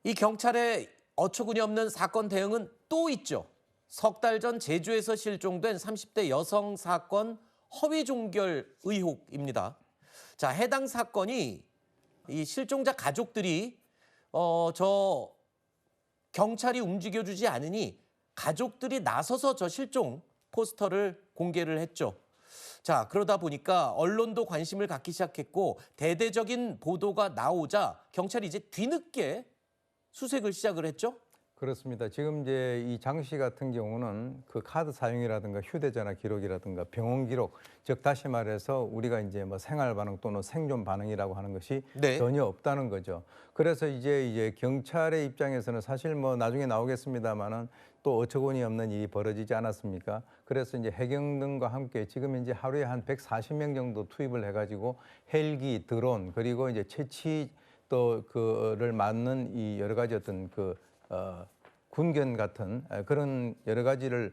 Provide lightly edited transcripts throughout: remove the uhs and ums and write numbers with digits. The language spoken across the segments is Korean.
이 경찰의 어처구니 없는 사건 대응은 또 있죠. 석 달 전 제주에서 실종된 30대 여성 사건 허위 종결 의혹입니다. 자, 해당 사건이 이 실종자 가족들이 저 경찰이 움직여주지 않으니 가족들이 나서서 저 실종 포스터를 공개를 했죠. 자, 그러다 보니까 언론도 관심을 갖기 시작했고 대대적인 보도가 나오자 경찰이 이제 뒤늦게 수색을 시작을 했죠. 그렇습니다. 지금 이제 이 장 씨 같은 경우는 그 카드 사용이라든가 휴대전화 기록이라든가 병원 기록, 즉 다시 말해서 우리가 이제 뭐 생활 반응 또는 생존 반응이라고 하는 것이 네. 전혀 없다는 거죠. 그래서 이제 경찰의 입장에서는 사실 뭐 나중에 나오겠습니다만은 또 어처구니 없는 일이 벌어지지 않았습니까? 그래서 이제 해경등과 함께 지금 이제 하루에 한 140명 정도 투입을 해가지고 헬기, 드론 그리고 이제 채취 또 그를 막는 이 여러 가지 어떤 군견 같은 그런 여러 가지를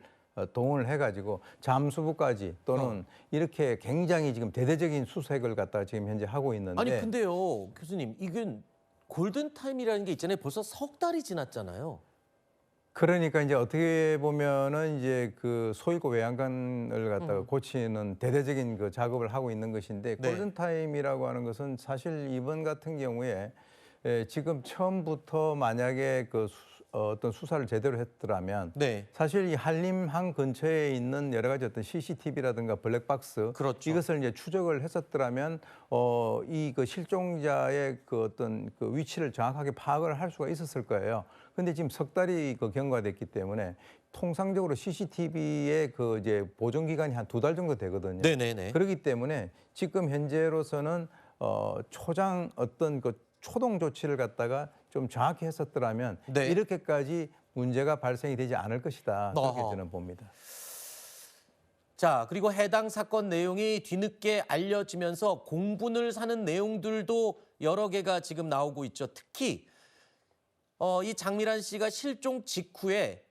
동원을 해가지고 잠수부까지 또는 이렇게 굉장히 지금 대대적인 수색을 갖다가 지금 현재 하고 있는데. 아니 근데요, 교수님, 이건 골든타임이라는 게 있잖아요. 벌써 석 달이 지났잖아요. 그러니까 이제 어떻게 보면은 이제 그 소일고 외양간을 갖다가 고치는 대대적인 그 작업을 하고 있는 것인데 네. 골든타임이라고 하는 것은 사실 이번 같은 경우에 지금 처음부터 만약에 어떤 수사를 제대로 했더라면 네. 사실 이 한림항 근처에 있는 여러 가지 어떤 CCTV라든가 블랙박스 그렇죠. 이것을 이제 추적을 했었더라면 이 그 실종자의 그 어떤 그 위치를 정확하게 파악을 할 수가 있었을 거예요. 근데 지금 석 달이 그 경과됐기 때문에 통상적으로 CCTV의 그 이제 보존 기간이 한 2달 정도 되거든요. 네네네. 그렇기 때문에 지금 현재로서는 초장 어떤 그 초동 조치를 갖다가 좀 정확히 했었더라면 네. 이렇게까지 문제가 발생이 되지 않을 것이다. 그렇게 어허. 저는 봅니다. 자, 그리고 해당 사건 내용이 뒤늦게 알려지면서 공분을 사는 내용들도 여러 개가 지금 나오고 있죠. 특히 이 장미란 씨가 실종 직후에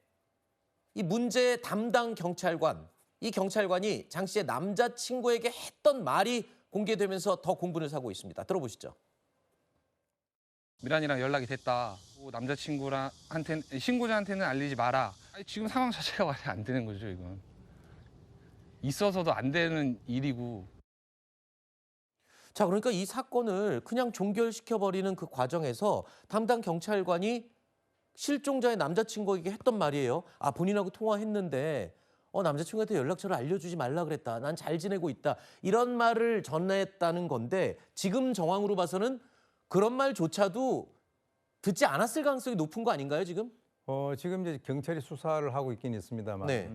이 문제 담당 경찰관, 이 경찰관이 장 씨의 남자친구에게 했던 말이 공개되면서 더 공분을 사고 있습니다. 들어보시죠. 미란이랑 연락이 됐다. 남자친구한테 신고자한테는 알리지 마라. 아니, 지금 상황 자체가 말이 안 되는 거죠, 이건. 있어서도 안 되는 일이고. 자, 그러니까 이 사건을 그냥 종결시켜버리는 그 과정에서 담당 경찰관이 실종자의 남자친구에게 했던 말이에요. 아, 본인하고 통화했는데 남자친구한테 연락처를 알려주지 말라 그랬다. 난 잘 지내고 있다. 이런 말을 전했다는 건데 지금 정황으로 봐서는 그런 말조차도 듣지 않았을 가능성이 높은 거 아닌가요, 지금? 지금 이제 경찰이 수사를 하고 있긴 있습니다만 네.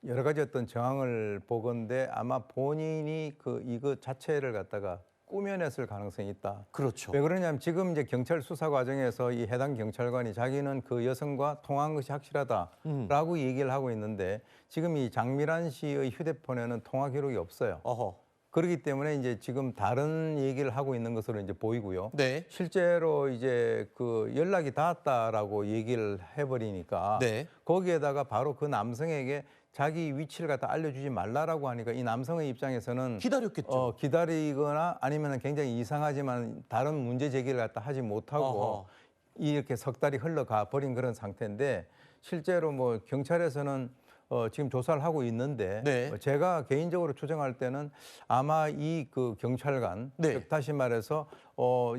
여러 가지 어떤 정황을 보건대 아마 본인이 이것 자체를 갖다가 꾸며냈을 가능성이 있다. 그렇죠. 왜 그러냐면 지금 이제 경찰 수사 과정에서 이 해당 경찰관이 자기는 그 여성과 통화한 것이 확실하다라고 얘기를 하고 있는데 지금 이 장미란 씨의 휴대폰에는 통화 기록이 없어요. 어허. 그렇기 때문에 이제 지금 다른 얘기를 하고 있는 것으로 이제 보이고요. 네. 실제로 이제 그 연락이 닿았다라고 얘기를 해버리니까 네. 거기에다가 바로 그 남성에게 자기 위치를 갖다 알려주지 말라라고 하니까 이 남성의 입장에서는 기다렸겠죠. 기다리거나 아니면 굉장히 이상하지만 다른 문제 제기를 갖다 하지 못하고 어허. 이렇게 석 달이 흘러가 버린 그런 상태인데 실제로 뭐 경찰에서는 지금 조사를 하고 있는데 네. 제가 개인적으로 추정할 때는 아마 이 그 경찰관, 네. 즉 다시 말해서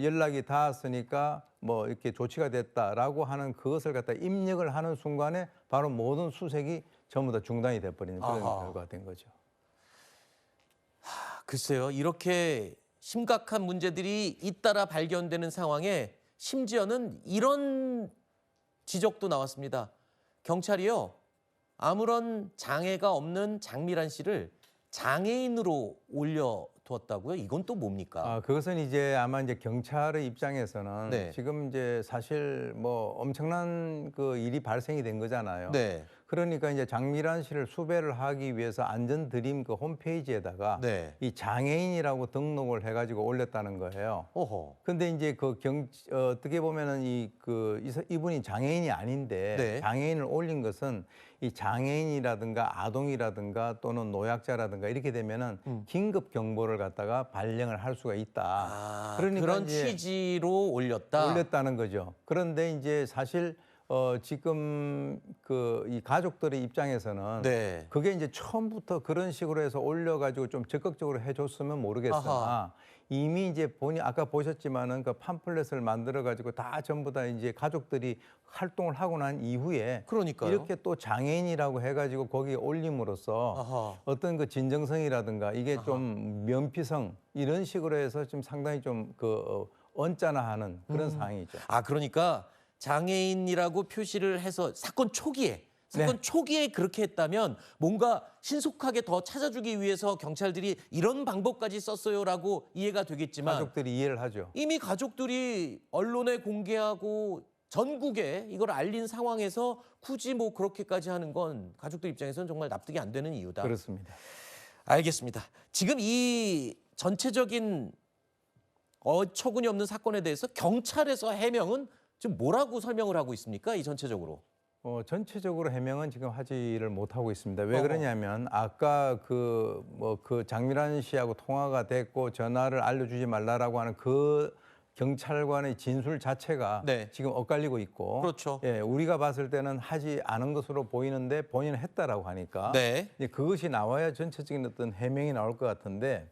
연락이 닿았으니까 뭐 이렇게 조치가 됐다라고 하는 그것을 갖다 입력을 하는 순간에 바로 모든 수색이 전부 다 중단이 돼버리는 그런 아하. 결과가 된 거죠. 글쎄요, 이렇게 심각한 문제들이 잇따라 발견되는 상황에 심지어는 이런 지적도 나왔습니다. 경찰이요, 아무런 장애가 없는 장미란 씨를 장애인으로 올려두었다고요? 이건 또 뭡니까? 그것은 이제 아마 이제 경찰의 입장에서는 네. 지금 이제 사실 뭐 엄청난 그 일이 발생이 된 거잖아요. 네. 그러니까 이제 장미란 씨를 수배를 하기 위해서 안전드림 그 홈페이지에다가 네. 이 장애인이라고 등록을 해가지고 올렸다는 거예요. 어허. 근데 이제 어떻게 보면은 이분이 장애인이 아닌데 네. 장애인을 올린 것은 이 장애인이라든가 아동이라든가 또는 노약자라든가 이렇게 되면은 긴급 경보를 갖다가 발령을 할 수가 있다. 아, 그러니까 그런 이제 취지로 올렸다. 올렸다는 거죠. 그런데 이제 사실 지금 이 가족들의 입장에서는 네. 그게 이제 처음부터 그런 식으로 해서 올려가지고 좀 적극적으로 해줬으면 모르겠으나 아하. 이미 이제 아까 보셨지만은 그 팜플렛을 만들어가지고 다 전부 다 이제 가족들이 활동을 하고 난 이후에 그러니까요. 이렇게 또 장애인이라고 해가지고 거기에 올림으로써 아하. 어떤 그 진정성이라든가 이게 좀 면피성 이런 식으로 해서 좀 상당히 좀 언짢아하는 그런 상황이죠. 아, 그러니까 장애인이라고 표시를 해서 사건 초기에 그렇게 했다면 뭔가 신속하게 더 찾아주기 위해서 경찰들이 이런 방법까지 썼어요라고 이해가 되겠지만 가족들이 이해를 하죠. 이미 가족들이 언론에 공개하고 전국에 이걸 알린 상황에서 굳이 뭐 그렇게까지 하는 건 가족들 입장에서는 정말 납득이 안 되는 이유다. 그렇습니다. 알겠습니다. 지금 이 전체적인 어처구니 없는 사건에 대해서 경찰에서 해명은 지금 뭐라고 설명을 하고 있습니까? 이 전체적으로. 전체적으로 해명은 지금 하지를 못하고 있습니다. 왜 어허. 그러냐면 아까 그 장미란 씨하고 통화가 됐고 전화를 알려주지 말라라고 하는 그 경찰관의 진술 자체가 네. 지금 엇갈리고 있고, 그렇죠. 예, 우리가 봤을 때는 하지 않은 것으로 보이는데 본인은 했다라고 하니까 네. 이제 그것이 나와야 전체적인 어떤 해명이 나올 것 같은데.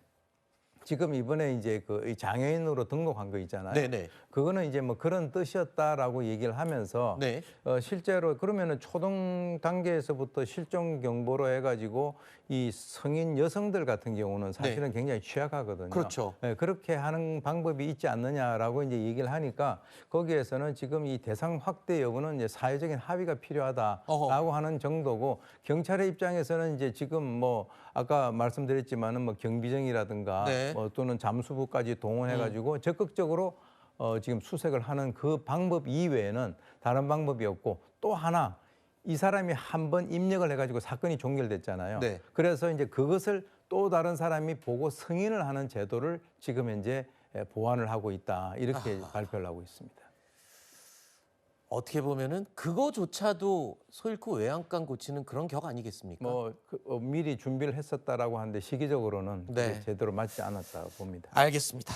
지금 이번에 이제 이 장애인으로 등록한 거 있잖아요. 네네. 그거는 이제 뭐 그런 뜻이었다라고 얘기를 하면서 네. 실제로 그러면은 초등 단계에서부터 실종 경보로 해가지고 이 성인 여성들 같은 경우는 사실은 굉장히 취약하거든요. 그렇죠. 네, 그렇게 하는 방법이 있지 않느냐라고 이제 얘기를 하니까 거기에서는 지금 이 대상 확대 여부는 이제 사회적인 합의가 필요하다라고 어허. 하는 정도고 경찰의 입장에서는 이제 지금 뭐 아까 말씀드렸지만은 뭐 경비정이라든가 네. 또는 잠수부까지 동원해가지고 적극적으로 지금 수색을 하는 그 방법 이외에는 다른 방법이 없고 또 하나 이 사람이 한 번 입력을 해가지고 사건이 종결됐잖아요. 네. 그래서 이제 그것을 또 다른 사람이 보고 승인을 하는 제도를 지금 현재 보완을 하고 있다 이렇게 발표를 하고 있습니다. 어떻게 보면은 그거조차도 소 잃고 외양간 고치는 그런 격 아니겠습니까? 미리 준비를 했었다라고 하는데 시기적으로는 네. 그게 제대로 맞지 않았다 봅니다. 알겠습니다.